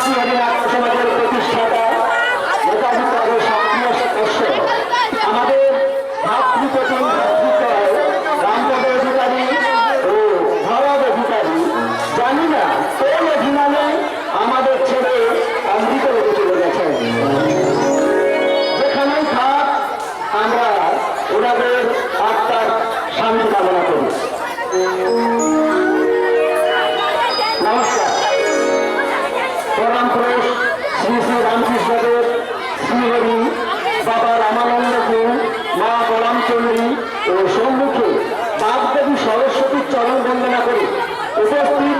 মাতৃহারি নাট্য সমাজের প্রতিষ্ঠাতা নেতাজি তাদের সক্রিয় সদস্য আমাদের ভাতৃপ্রতিম ভাতৃত্বয় রামপদ অধিকারী ও ভরত অধিকারী জানি না কোন অভিমানে আমাদের ছেড়ে অমৃত রেখে চলে গেছেন। যেখানেই থাক আমরা ওনাদের আত্মার শান্তি কামনা করি। নমস্কার। প্রণাম পুরুষ শ্রী শ্রী রামকৃষ্ণদেব, শ্রীহরি, বাবা রামানন্দ সিং, মা বরামচন্দ্রী ও সম্মুখে বাগদেবী সরস্বতীর চরণ বন্দনা করি উপস্থিত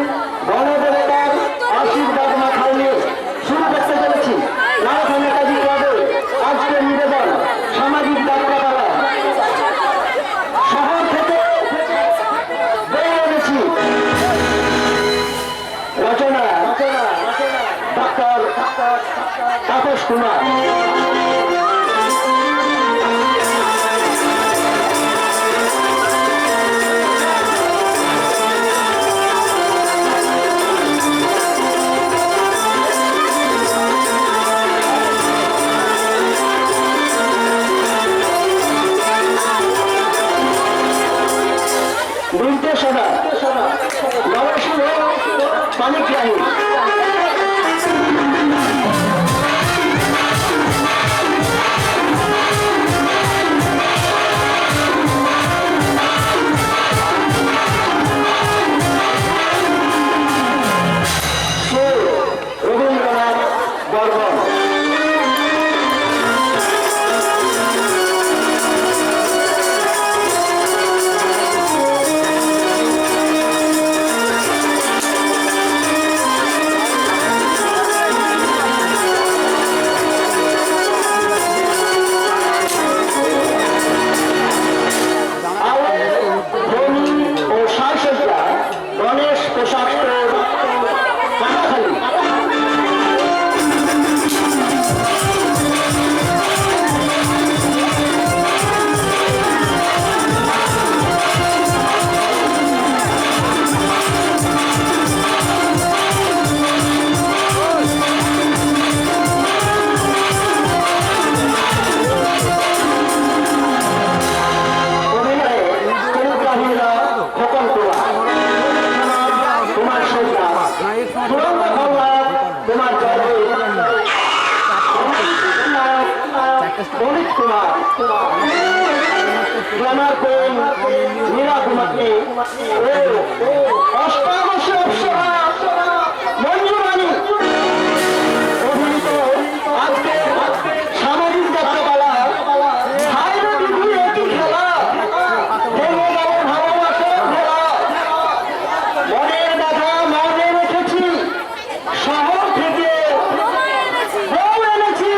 গণদেবতার আশীর্বাদ মাথায় নিয়ে শুরু করতে চলেছি নারায়ণ নেতাজি ক্লাবের আজকের নিবেদন সামাজিক যাত্রাপালা। শহর থেকে বেরিয়ে এনেছি। রচনা ডাক্তার তাপস কুমার। নির্দেশনা নবশুভ পানিগ্রাহী। রবীন্দ্রনাথ বর্মন। অমিত কুমার, গ্রামার কোন মীরা কুমারী ও অষ্টাদশ অপ্সরা মঞ্জুরানী অভিনীত আজকে সামাজিক যাত্রাপালা হাইরে দিদি একই খেলা ভেঙে যাবে ভালোবাসার খেলা। মনের বাধা মনে রেখেছি, শহর থেকে বউ এনেছি।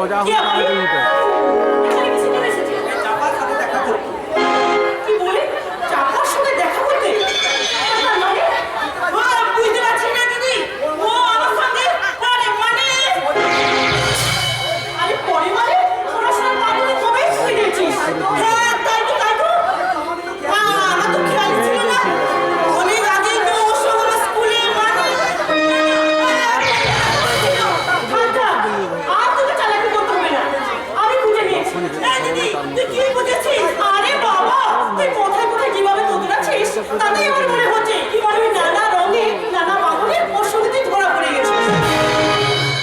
খোঁজা হলো আমাকে নিতে এখানে কিসে চলে এসেছে? চাপার সাথে দেখা করতে। কি বলে? চাপার সাথে দেখা করতে? তার মানে? বুঝতে পারছি না দিদি। ও আমার সঙ্গে পরে মানে? আরে পরে মানে? পড়াশোনার পাগলে কবেই ছুঁয়ে দিয়েছিস। হ্যাঁ, তাই তো, তাই তো। আমার তো খেয়াল ছিল না। অনেক আগেই তো ওর সঙ্গে আমার স্কুলে মানে। আচ্ছা, আর তোকে চালাকি করতে হবে না। আমি খুঁজে নিয়েছি। এই দিদি, তুই কি বুঝেছিস? আরে বাবা, তুই কোথায় কোথায় কিভাবে তোতলাচ্ছিস? তাতেই আমার মনে হচ্ছে কিভাবে নানা রঙে, নানা বাহনে ওর সঙ্গে তুই ধরা পড়ে গেছিস।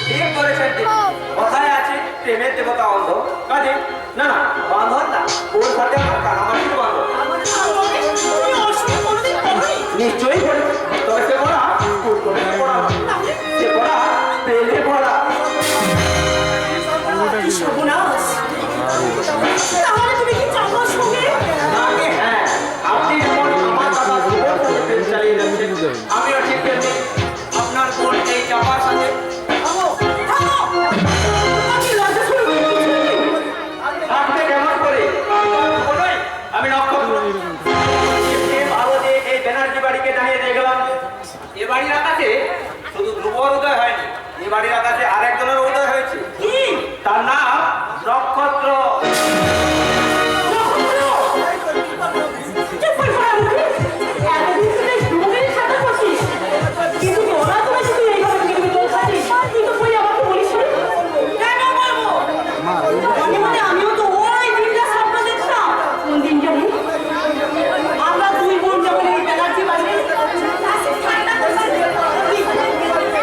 ঠিক করেছেন ঠিক। কথায় আছে প্রেমের দেবতা অন্ধ। কাজে না না বান্ধব না, ওর সাথে আমার কানামাটির বান্ধব। তাহলে তুই ওর সঙ্গে কোনোদিন পড়বি? নিশ্চয়ই বলে, তবে সে পড়া স্কুল কলেজে পড়া না। তাহলে সে পড়া প্রেমে পড়া। কি সর্বনাশ! তাহলে তুমি কি চাপার সঙ্গে? আগে হ্যাঁ, আপনি যেমন আমার দাদা জীবন থেকে প্রেম চালিয়ে যাচ্ছেন, আমিও ঠিক তেমনি আপনার বোন এই চাপার সাথে। থামো! তোমাকে লজ্জা শুরু করে দিয়েছে নাকি? থাকতে কেমন করে? বলোই, আমি নক্ষত্র। এ ভালো যে এই ব্যানার্জি বাড়িকে দাঁড়িয়ে দেখলাম। এ বাড়ির আকাশে শুধু ধ্রুবর উদয় হয়নি, এ বাড়ির আকাশে আরেকজনের উদয় হয়েছে। কি? তার নাম নক্ষত্র। আমিও তো ওই দিনটা স্বপ্ন দেখতাম। কোন দিন জানি? আমরা দুই বোন যখন এই ব্যানার্জি বাড়িতে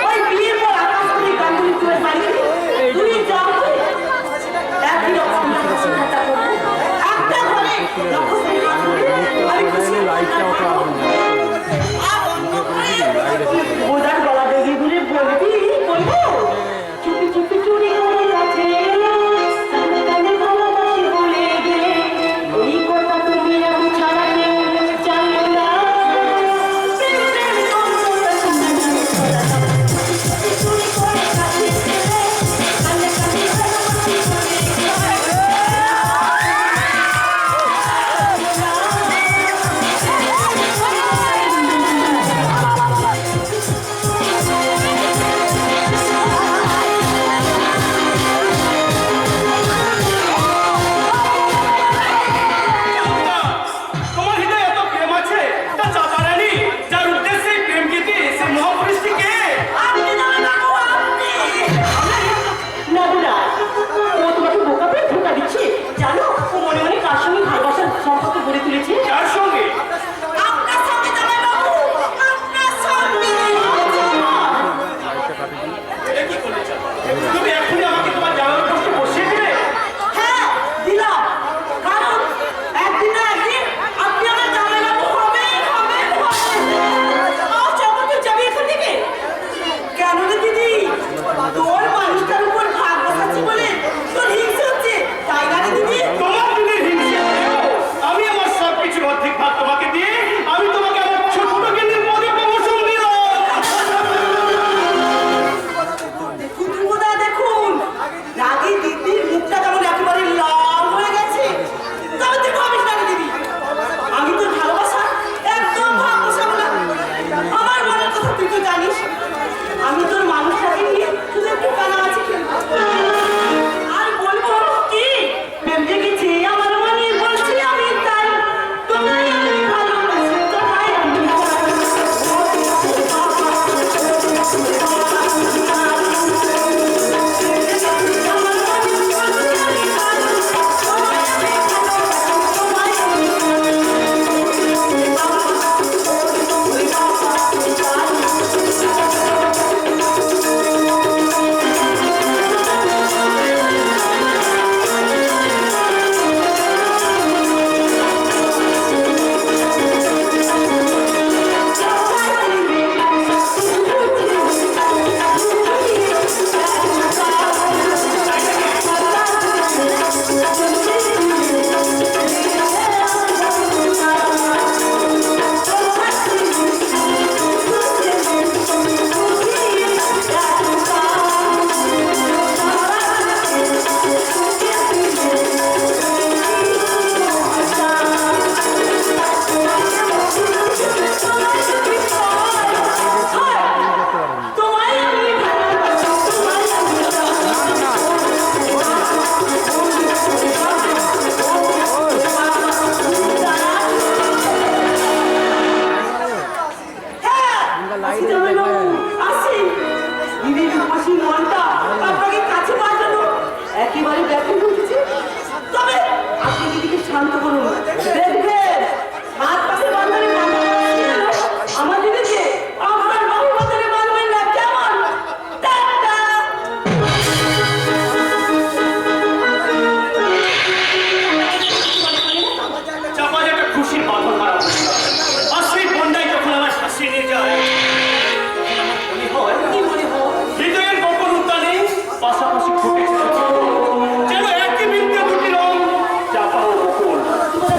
ওই বিয়ের পর আকাশ করে গাঙ্গুলি তুলে বাড়ি দুই যাও একই রকম ঠাট্টা করবো। একটা ঘরে আমি খুশি লাইটটা অত আগুন বোঝার গলা বেরিয়ে ঘুরে বলবি বলবো চুপি চুপি চুরি করে কাছে এলো কানে কানে ভালোবাসি বলে গেলে এই কথা তুমি আমি ছাড়া কেউ জানে না প্রেম প্রেম তোমরা চুরি করে কাছে এলে কানে কানে ভালোবাসি বলে গেলে দেখবেন হাত পাশে বাঁধলে আমার দিদিকে আপনার বাহু বাঁধলে বাঁধবেন না কেমন? টাটা। চাপালে একটা খুশির বাঁধন মারা আশ্রী বন্যায় যখন আমার শাসিয়ে নিয়ে যায় মনে হয় কি মনে হয়? হৃদয়ের গোপন উদ্যানে পাশাপাশি ফুটেছে যেন একই বৃত্তে দুটি রং চাপা ও বকুল। তোমরা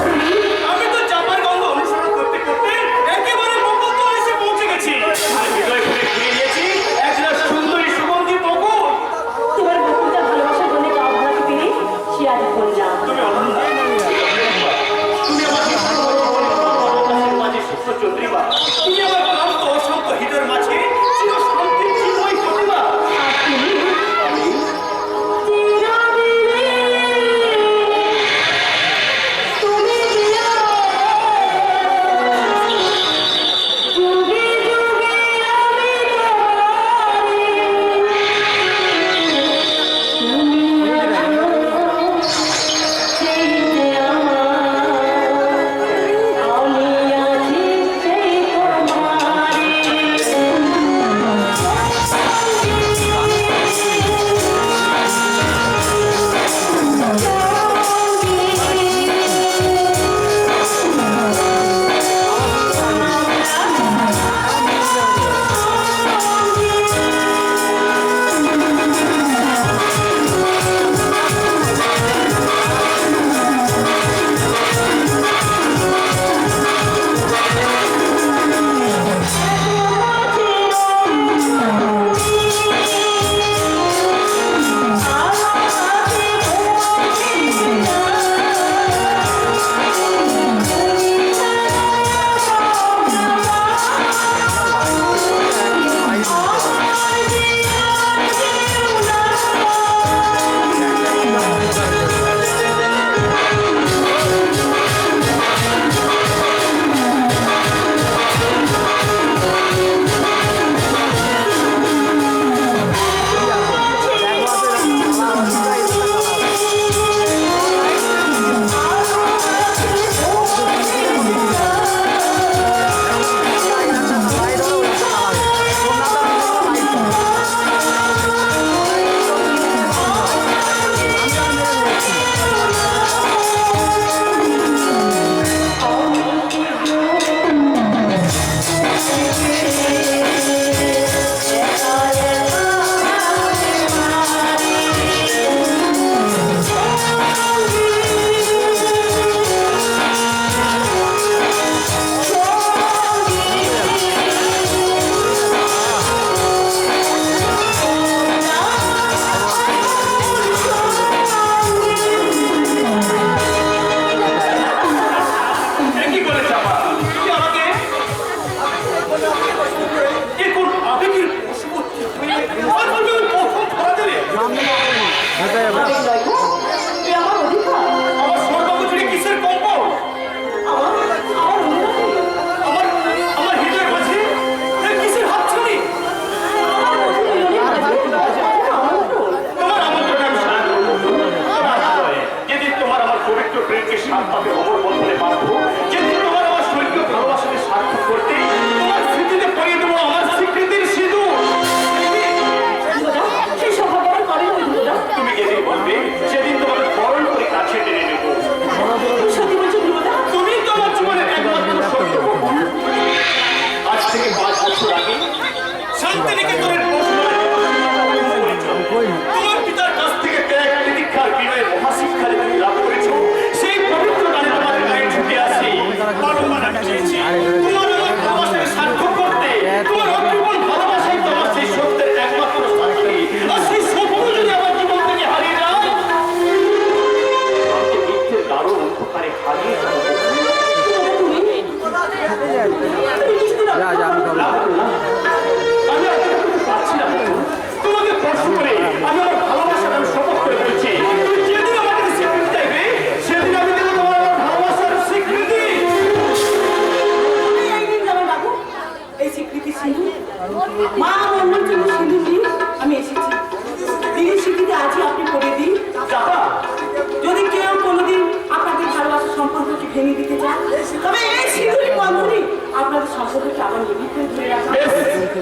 ভেঙে দিতে চান তবে এই সিঁদুরি বন্ধনী আপনাদের সম্পর্ককে আমার নিমিত্তে ধরে রাখা বেশ,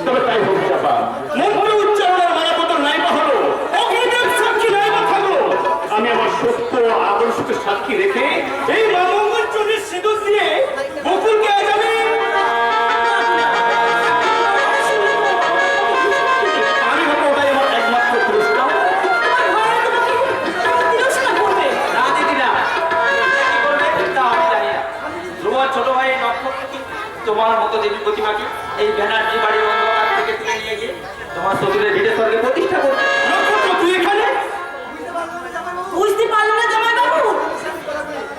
তবে তাই হোক চাপা। মন্ত্র উচ্চারণের মায়াপত্র নাই বা হলো, অগ্নিদেব সাক্ষী নাই বা থাকলো, আমি আমার সত্য আদর্শকে সাক্ষী রেখে এই মামঙ্গল চুরির সিঁদুর দিয়ে বকুলকে আজ আমি হবো ওটাই আমার একমাত্র পুরস্কার। তিরস্কার করবে না দিদি না, কি করবে তা আমি জানি না। ধ্রুবর ছোট ভাই নক্ষত্র কি তোমার মতো দেবী প্রতিমাকে এই ব্যানার্জি বাড়ির অন্ধকার থেকে তুলে নিয়ে গিয়ে তোমার শ্বশুরের ভিড়ের স্বর্গে প্রতিষ্ঠা করবে। নক্ষত্র, তুই এখানে? বুঝতে পারলো না জামাইবাবু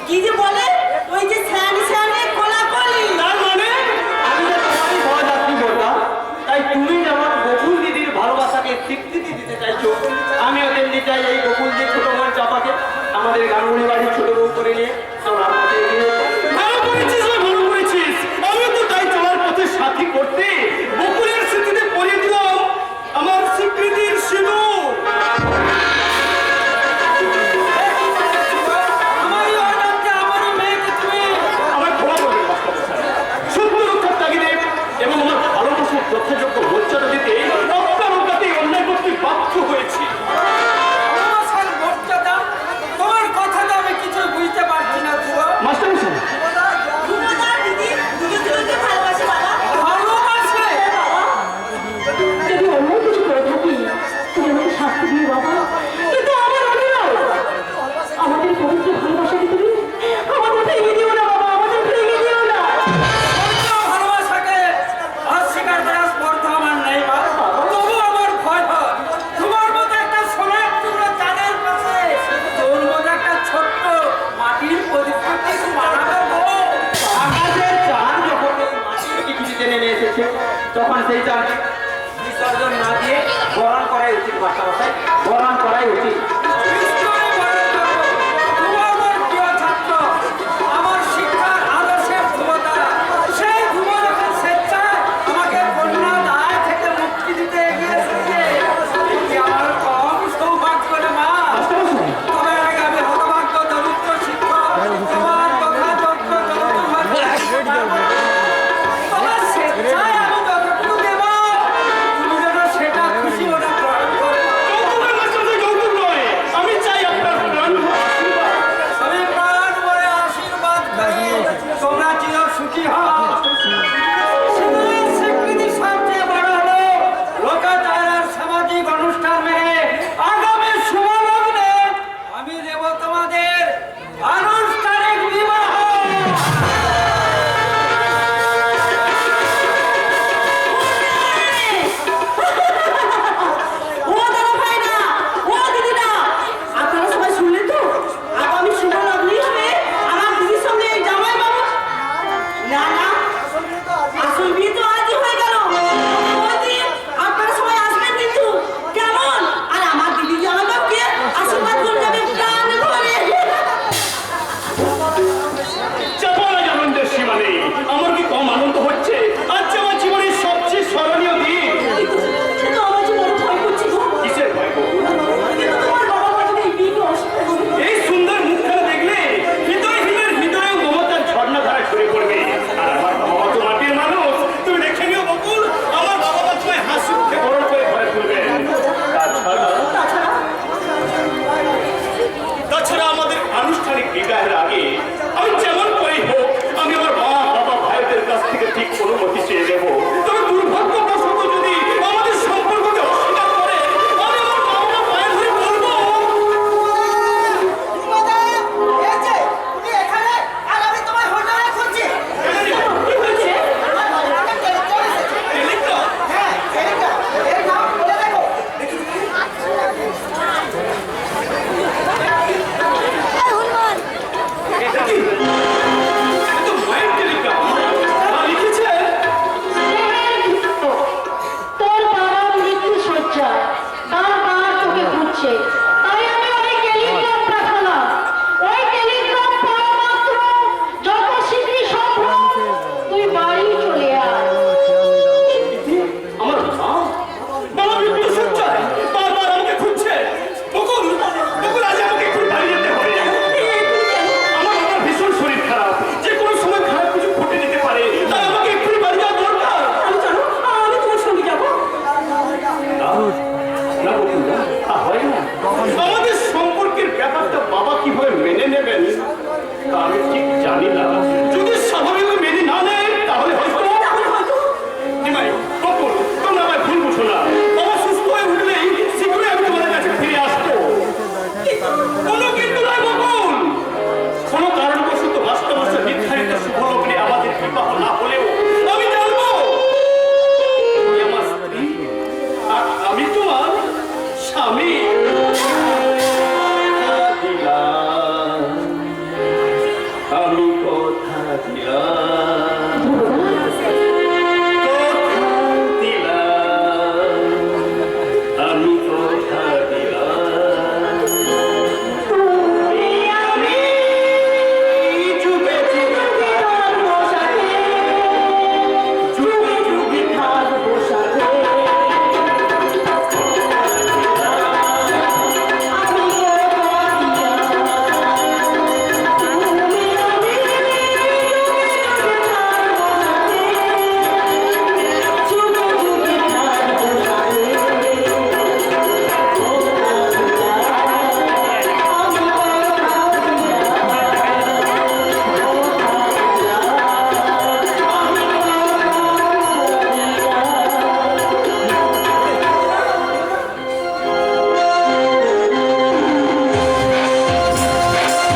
কি যে বলে ওই যে স্যান স্যানে কোলাকলি তার মানে আমি যে তোমারই সহযাত্রী বললাম, তাই তুমি যেমন গোকুল দিদির ভালোবাসাকে স্বীকৃতি দিতে চাইছো, আমিও তেমনি চাই এই গোকুল দিয়ে ছোট বোন চাপাকে আমাদের গাঙ্গুলি বাড়ির ছোট বউ করে নিয়ে চলার পথে এগিয়ে যেতে। ভালো করেছিস রে, ভালো করেছিস। আমি তো তাই চলার পথে সাথী করতে বকুলের স্মৃতিতে পরিয়ে দিলাম আমার স্বীকৃতির সিঁদুর। আমারই অজান্তে আমারই মেয়েকে তুমি আমার ক্ষমা করবেন মাস্টারমশাই। সত্য রক্ষার তাগিদে এবং আমার ভালোবাসার যথাযোগ্য মর্যাদা দিতে আপনার অজ্ঞাতে অন্যায় করতে বাধ্য হয়েছি। ভালোবাসার মর্যাদা, তোমার কথাটা আমি কিছু বুঝতে পারছি না ধ্রুব। মাস্টারমশাই, দুজনা দিদি দুজনকে ভালোবাসে বাবা ভালোবাসে? যদি অন্য কিছু করে থাকি তুমি আমাকে শাস্তি দিও বাবা কিন্তু আমার অনুরোধ আমাদের পবিত্র ভালোবাসাকে তুমি আমাদের ভেঙে দিও না বাবা আমাদের ভেঙে দিও না পবিত্র ভালোবাসাকে অস্বীকার করার স্পর্ধা আমার নেই বা, তবু আমার ভয় হয়। তোমার মতো একটা সোনার টুকরো চাঁদের পাশে তোর মতো একটা ছোট্ট মাটির প্রদীপকে একটু বানাবে গো। আকাশের চাঁদ যখন এই মাটির পৃথিবীতে নেমে এসেছে, তখন সেই চাঁদকে বিসর্জন না দিয়ে বরণ করাই উচিত মাস্টারমশাই, বরণ করাই উচিত।